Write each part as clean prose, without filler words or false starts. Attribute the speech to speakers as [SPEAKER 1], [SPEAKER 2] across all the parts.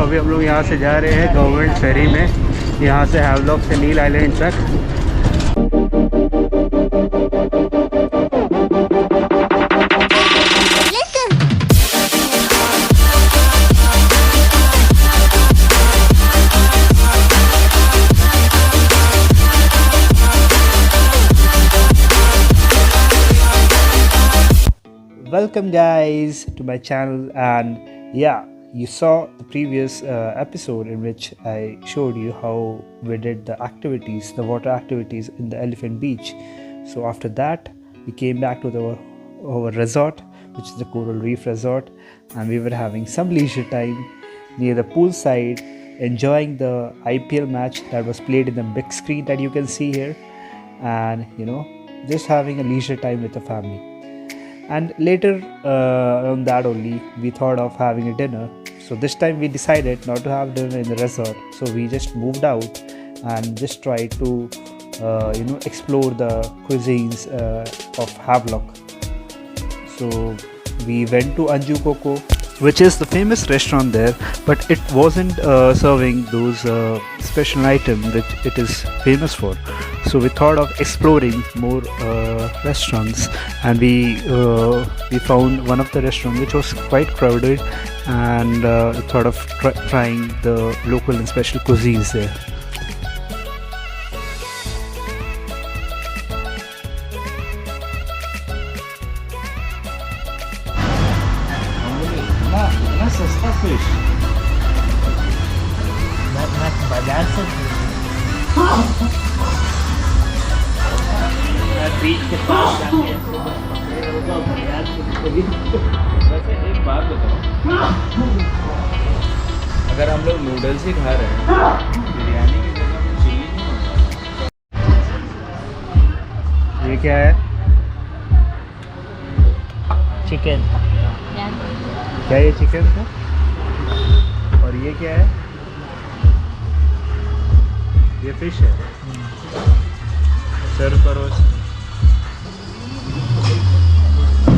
[SPEAKER 1] अभी हम लोग यहाँ से जा रहे हैं गवर्नमेंट फेरी में, यहाँ से हैवलॉक से नील आइलैंड तक। Welcome guys to my channel, and yeah, you saw the previous episode in which I showed you how we did the activities, the water activities in the Elephant Beach. So after that we came back to our resort, which is the Coral Reef Resort, and we were having some leisure time near the pool side, enjoying the IPL match that was played in the big screen that you can see here, and just having a leisure time with the family. And later on that only we thought of having a dinner. So this time we decided not to have dinner in the resort, so we just moved out and just tried to explore the cuisines of Havelock. So we went to Anju Coco, which is the famous restaurant there, but it wasn't serving those special items which it is famous for. So we thought of exploring more restaurants, and we found one of the restaurants which was quite crowded, and thought of trying the local and special cuisines there.
[SPEAKER 2] सस्ता fish बाजार से बीच के पास वैसे एक बात बताओ, अगर हम लोग नूडल्स ही खा रहे हैं, बिरयानी की जगह में चिली नहीं होता?
[SPEAKER 1] ये क्या है?
[SPEAKER 2] चिकन।
[SPEAKER 1] क्या ये चिकन है? और ये क्या है? ये फिश है। सर्व करो।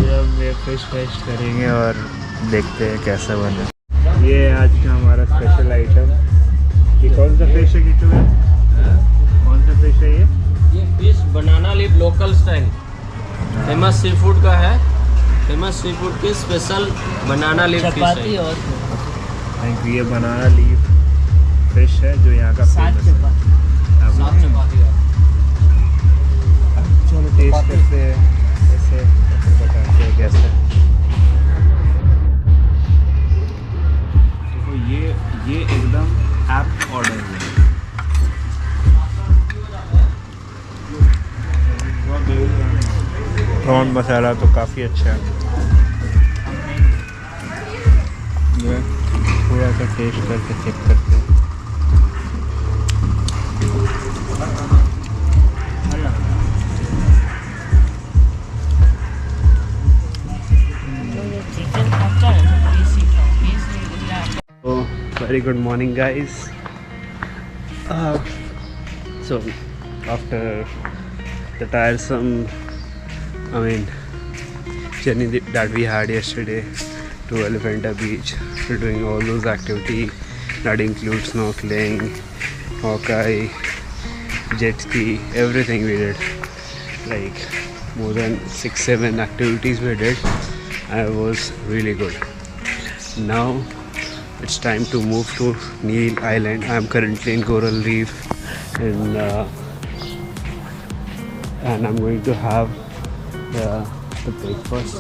[SPEAKER 1] जब ये फिश टेस्ट करेंगे और देखते हैं कैसा बना। ये है आज का हमारा स्पेशल आइटम। ये कौन सा फिश है किट्टू है? कौन सा फिश है ये
[SPEAKER 3] fish banana leaf local style famous sea food का है। फेमस सी फूड की स्पेशल बनाना लीफ फिश है।
[SPEAKER 2] और
[SPEAKER 1] थैंक यू। ये बनाना लीफ फिश है जो यहाँ का फेमस है। चलो टेस्ट करते हैं कैसे, बताते हैं कैसे।
[SPEAKER 2] देखो ये एकदम ऐप ऑर्डर है।
[SPEAKER 1] प्रॉन मसाला तो काफ़ी अच्छा है। थोड़ा सा टेस्ट करके चेक करते हैं। Very good morning guys. So after the tiresome journey that we had yesterday to Elephanta Beach, we're doing all those activities that includes snorkeling, hawkeye, jet ski, everything we did, like more than 6-7 activities we did, and it was really good. Now it's time to move to Neil Island. I am currently in Coral Reef and I'm going to have the breakfast.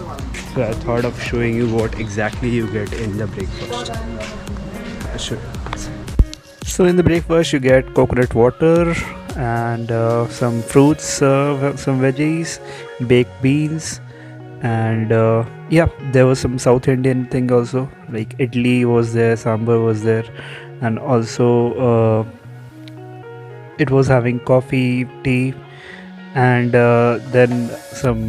[SPEAKER 1] So I thought of showing you what exactly you get in the breakfast. So in the breakfast you get coconut water and some fruits, some veggies, baked beans, and yeah, there was some South Indian thing also, like idli was there, sambar was there, and also it was having coffee, tea, and then some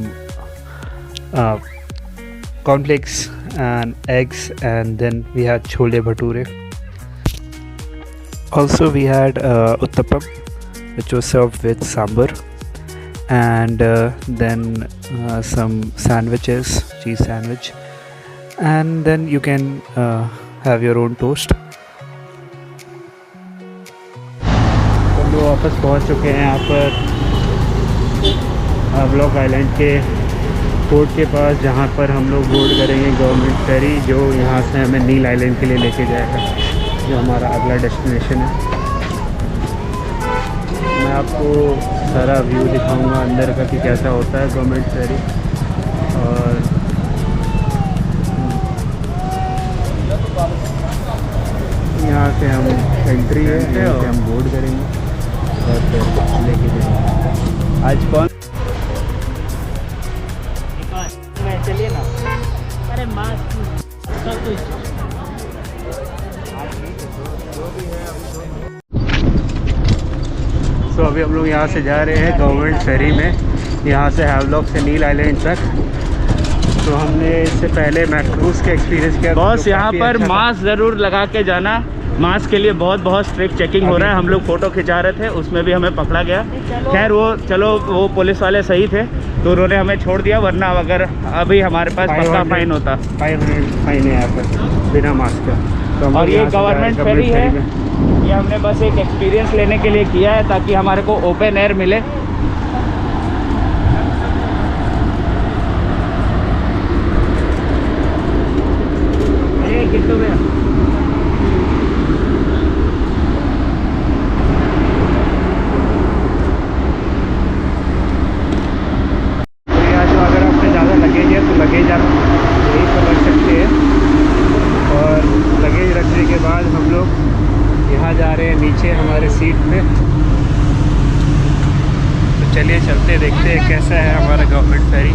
[SPEAKER 1] cornflakes and eggs, and then we had chole bhature. Also we had uttapam, which was served with sambar, and then some sandwiches, cheese sandwich, and then you can have your own toast वापस पहुंच चुके हैं यहाँ पर Havelock island के port के पास, जहाँ पर हम लोग बोर्ड करेंगे गवर्नमेंट फेरी, जो यहाँ से हमें नील आइलैंड के लिए लेके जाएगा, जो हमारा अगला डेस्टिनेशन है। मैं आपको सारा व्यू दिखाऊंगा अंदर का कि कैसा होता है गवर्नमेंट फेरी। और यहाँ से हम एंट्री है, यहाँ से हम बोर्ड करेंगे और फिर लेके जाएंगे। आज कौन चलिए ना, अरे मास्क सब कुछ तो अभी हम लोग यहाँ से जा रहे हैं गवर्नमेंट फेरी में, यहाँ से हावलॉक से नील आइलैंड तक। तो हमने इससे पहले मैक्रूज़ के एक्सपीरियंस किया।
[SPEAKER 2] बॉस यहाँ पर मास्क ज़रूर लगा के जाना, मास्क के लिए बहुत स्ट्रिक्ट चेकिंग हो रहा है। हम लोग फ़ोटो खिंचा रहे थे, उसमें भी हमें पकड़ा गया। खैर वो पुलिस वाले सही थे तो उन्होंने हमें छोड़ दिया, वरना अगर अभी हमारे पास पक्का फाइन होता।
[SPEAKER 1] 500 फाइन है यहाँ पर बिना मास्क का। तो
[SPEAKER 2] और ये गवर्नमेंट फेरी है, ये हमने बस एक एक्सपीरियंस लेने के लिए किया है ताकि हमारे को ओपन एयर मिले। कितने में
[SPEAKER 1] लगेज आप यहीं पर रख सकते हैं। और लगेज रखने के बाद हम लोग यहाँ जा रहे हैं नीचे हमारे सीट पे। तो चलिए चलते देखते हैं कैसा है हमारा गवर्नमेंट फेरी।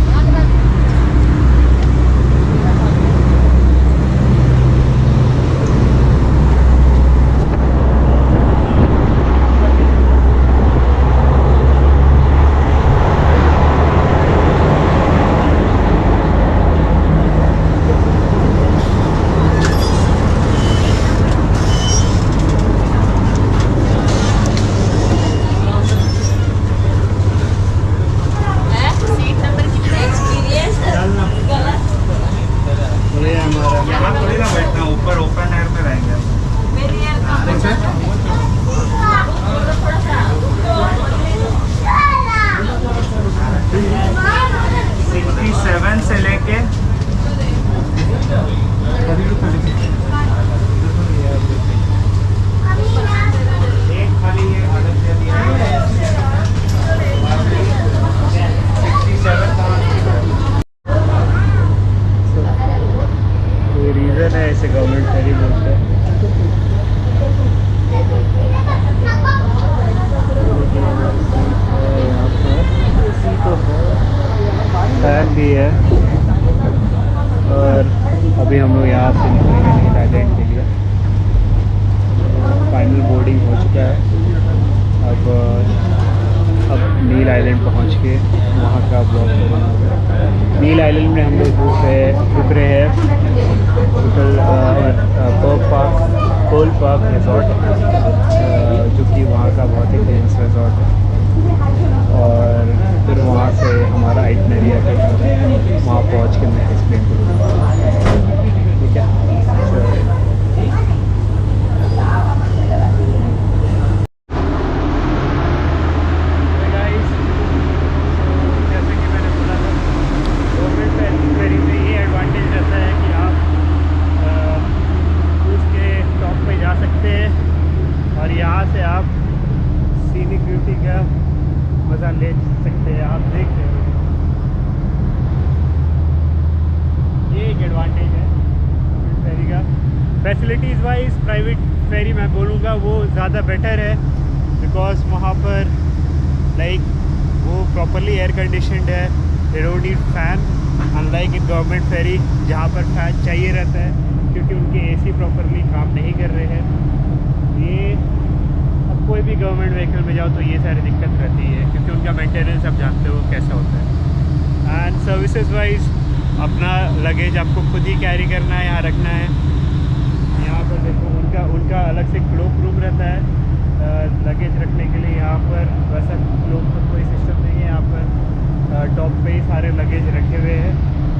[SPEAKER 2] से लेके
[SPEAKER 1] रीज़न है इसे गवर्नमेंट फेरी बोलते हैं। फैन भी है। और अभी हम लोग यहाँ से निकलेंगे नील आइलैंड के लिए। फाइनल बोर्डिंग हो चुका है। अब नील आइलैंड पहुँच के वहाँ का ब्लॉग करेंगे। नील आइलैंड में हम लोग रुक रहे हैं होटल कोल पार्क रिजॉर्ट, जो कि वहाँ का बहुत ही फेमस रिजॉर्ट है। और फिर वहाँ से हमारा आइटनरी है, वहाँ पहुँच के मैं एक्सप्लेन करूँगा। ठीक है, जैसे कि मैंने बोला था, गवर्नमेंट फेरी में ये एडवांटेज रहता है कि आप उसके टॉप पे जा सकते हैं और यहाँ से आप सीनिक ब्यूटी का मज़ा ले सकते हैं। आप देख रहे हो, ये एक एडवांटेज है फेरी का। फैसिलिटीज़ वाइज प्राइवेट फेरी मैं बोलूँगा वो ज़्यादा बेटर है, बिकॉज वहाँ पर लाइक वो प्रॉपरली एयर कंडीशनड है, they don't need fan, unlike in government ferry जहाँ पर फैन चाहिए रहता है क्योंकि उनके एसी प्रॉपरली काम नहीं कर रहे हैं। ये अब कोई भी गवर्नमेंट व्हीकल में जाओ तो ये सारी दिक्कत रहती है क्योंकि उनका मेंटेनेंस आप जानते हो कैसा होता है। एंड सर्विसेज वाइज अपना लगेज आपको खुद ही कैरी करना है, यहाँ रखना है। यहाँ पर देखो उनका अलग से क्लोक रूम रहता है लगेज रखने के लिए। यहाँ पर वैसा क्लोक का कोई सिस्टम नहीं है। यहाँ पर टॉप पे ही सारे लगेज रखे हुए हैं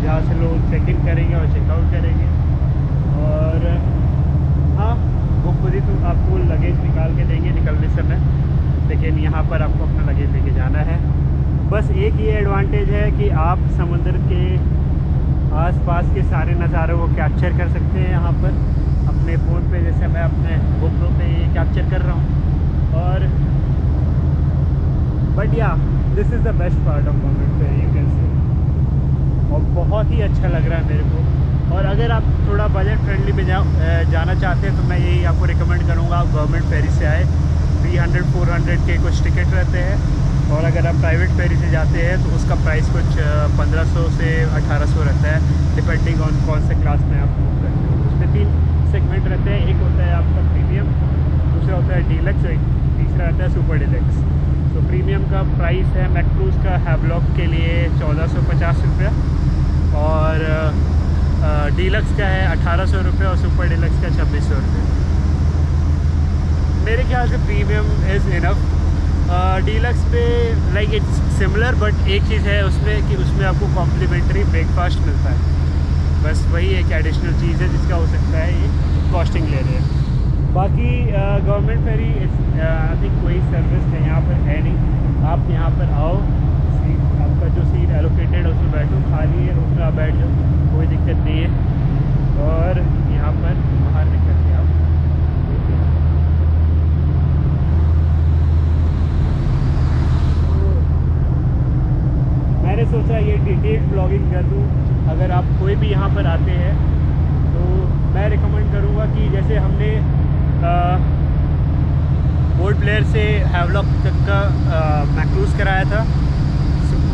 [SPEAKER 1] जहाँ से लोग चेक इन करेंगे और चेकआउट करेंगे। और हाँ, वो खुद ही तो आपको लगेज निकाल के देंगे निकलने समय, लेकिन कि आप समुद्र के आसपास के सारे नज़ारों को कैप्चर कर सकते हैं यहाँ पर अपने फ़ोन पे, जैसे मैं अपने GoPro पे ये कैप्चर कर रहा हूँ। और बट या this is the best part of government ferry, you can say. और बहुत ही अच्छा लग रहा है मेरे को। और अगर आप थोड़ा बजट फ्रेंडली में जाना चाहते हैं तो मैं यही आपको रिकमेंड करूँगा, आप गवर्नमेंट फेरी से आए। 300-400 के कुछ टिकट रहते हैं, और अगर आप प्राइवेट फेरी से जाते हैं तो उसका प्राइस कुछ 1500 से 1800 रहता है, डिपेंडिंग ऑन कौन से क्लास में आप मूव करते हो। उसमें 3 सेगमेंट रहते हैं, एक होता है आपका प्रीमियम, दूसरा होता है डीलक्स, एक तीसरा रहता है सुपर डीलक्स। तो प्रीमियम का प्राइस है मैक्रूज़ का हैवलॉक के लिए 1450 रुपया, और डीलक्स का है 1800 रुपये, और सुपर डीलक्स का 2600 रुपये। मेरे ख्याल से प्रीमियम इज़ इनफ। डीलक्स पे लाइक इट्स सिमिलर, बट एक चीज़ है उसमें कि उसमें आपको कॉम्प्लीमेंट्री ब्रेकफास्ट मिलता है, बस वही एक एडिशनल चीज़ है जिसका हो सकता है ये कॉस्टिंग ले रहे हैं। बाकी गवर्नमेंट फेरी आई थिंक कोई सर्विस है यहाँ पर है नहीं। आप यहाँ पर आओ, सीट आपका जो सीट एलोकेटेड है उसमें बैठो, खाली है उसमें आप बैठ जाओ, कोई दिक्कत नहीं है। और यहाँ पर बाहर निकल के आप मैंने सोचा ये डिटेल्ड ब्लॉगिंग कर दूँ। अगर आप कोई भी यहाँ पर आते हैं तो मैं रिकमेंड करूँगा कि जैसे हमने पोर्ट ब्लेयर से हैवलॉक तक का मैक्रूज़ कराया था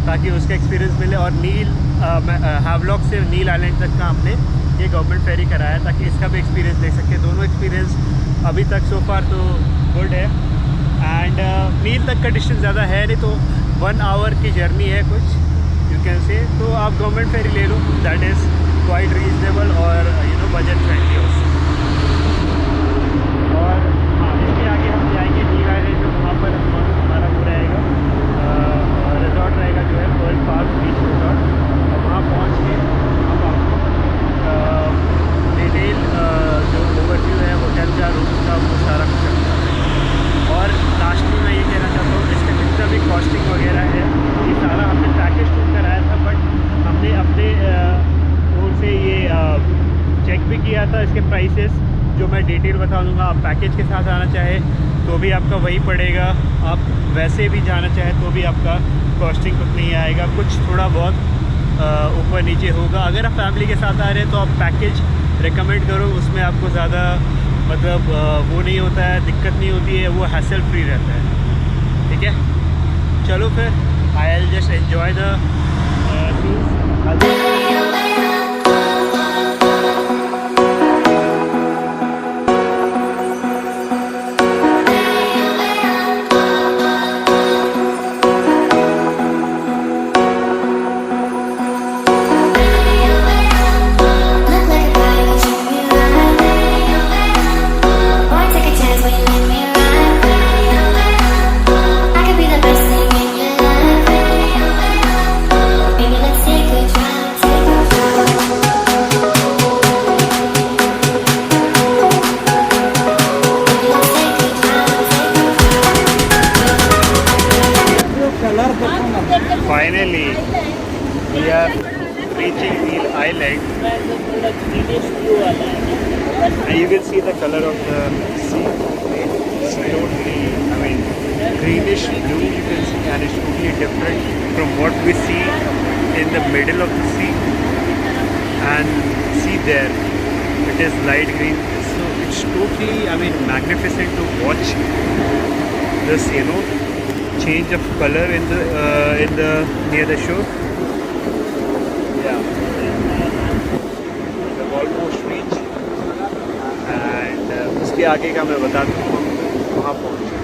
[SPEAKER 1] ताकि उसका एक्सपीरियंस मिले, और हैवलॉक से नील आइलैंड तक का हमने ये गवर्नमेंट फेरी कराया ताकि इसका भी एक्सपीरियंस देख सके। दोनों एक्सपीरियंस अभी तक सो फार तो गुड है। एंड नील तक का डिस्टेंस ज़्यादा है नहीं, तो 1 आवर की जर्नी है कुछ, यू कैन से। तो आप गवर्नमेंट फेरी ले लो, दैट इज़ क्वाइट रीजनेबल और बजट फ्रेंडली ऑल्सो। और हाँ, इसके आगे हम जाएंगे नील आइलैंड, तो वहाँ पर हमारा वो रहेगा रिजॉर्ट रहेगा जो है वर्ल्ड पार्क बीच रिजॉर्ट। और वहाँ पहुँच के हम आपको डिटेल जो ओवरव्यू है होटल का, रूम्स का, वो सारा कुछ करता है। और लास्ट में मैं ये कहना चाहता हूँ, इसका जितना भी कॉस्टिंग वगैरह है ये सारा हमने पैकेज टूर कराया था, बट हमने अपने ओर से ये चेक भी किया था इसके प्राइसेस, जो मैं डिटेल बता दूँगा। आप पैकेज के साथ आना चाहे तो भी आपका वही पड़ेगा, आप वैसे भी जाना चाहे तो भी आपका कॉस्टिंग कुछ नहीं आएगा, कुछ थोड़ा बहुत ऊपर नीचे होगा। अगर आप फैमिली के साथ आ रहे हैं तो आप पैकेज रिकमेंड करो, उसमें आपको ज़्यादा मतलब वो नहीं होता है, दिक्कत नहीं होती है, वो हैसल फ्री रहता है। ठीक है, चलो फिर I will just enjoy the Finally, we are reaching Neil Island, and you can see the color of the sea. It's totally, I mean, greenish blue you can see, and it's totally different from what we see in the middle of the sea. And see there, it is light green, so it's totally, I mean, magnificent to watch this, change of color in the near the shore. Yeah, we've almost reached, and उसके आगे का मैं बता दूँ वहाँ पहुँचे।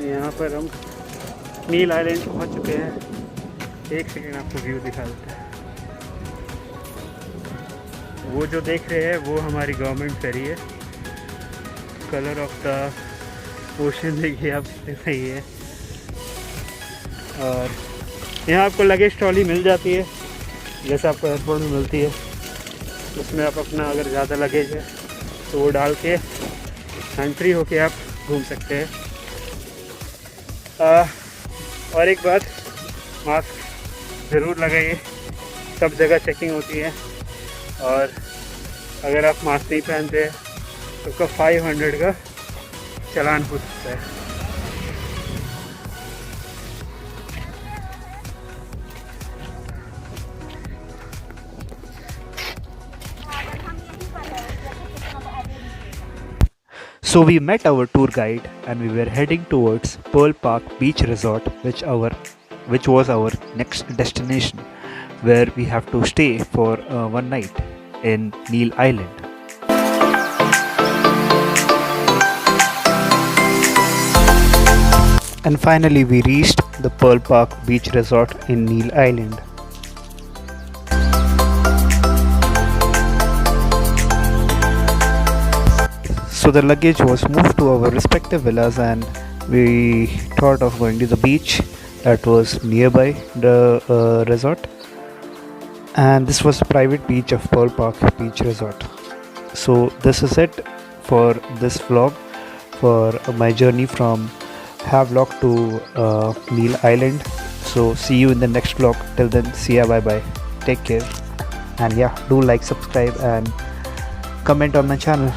[SPEAKER 1] यहाँ पर हम नील आइलैंड पहुँच चुके हैं, एक सेकेंड आपको व्यू दिखा देता है। वो जो देख रहे हैं वो हमारी गवर्नमेंट फेरी है। कलर ऑफ द ओशन देखिए आप कितनी सही है। और यहाँ आपको लगेज ट्रॉली मिल जाती है जैसे आपको एयरपोर्ट में मिलती है। उसमें आप अपना अगर ज़्यादा लगेज है तो वो डाल के एंट्री होके आप घूम सकते हैं। और एक बात, मास्क ज़रूर लगाइए, सब जगह चेकिंग होती है। और अगर आप मास्क नहीं पहनते हैं तो उसका 500 का चालान हो सकता है। So we met our tour guide and we were heading towards Pearl Park Beach Resort, which was our next destination, where we have to stay for one night in Neil Island. And finally we reached the Pearl Park Beach Resort in Neil Island. So the luggage was moved to our respective villas and we thought of going to the beach that was nearby the resort. And this was the private beach of Pearl Park Beach Resort. So this is it for this vlog, for my journey from Havelock to Neil Island. So see you in the next vlog. Till then, see ya, bye bye, take care, and yeah, do like, subscribe and comment on my channel.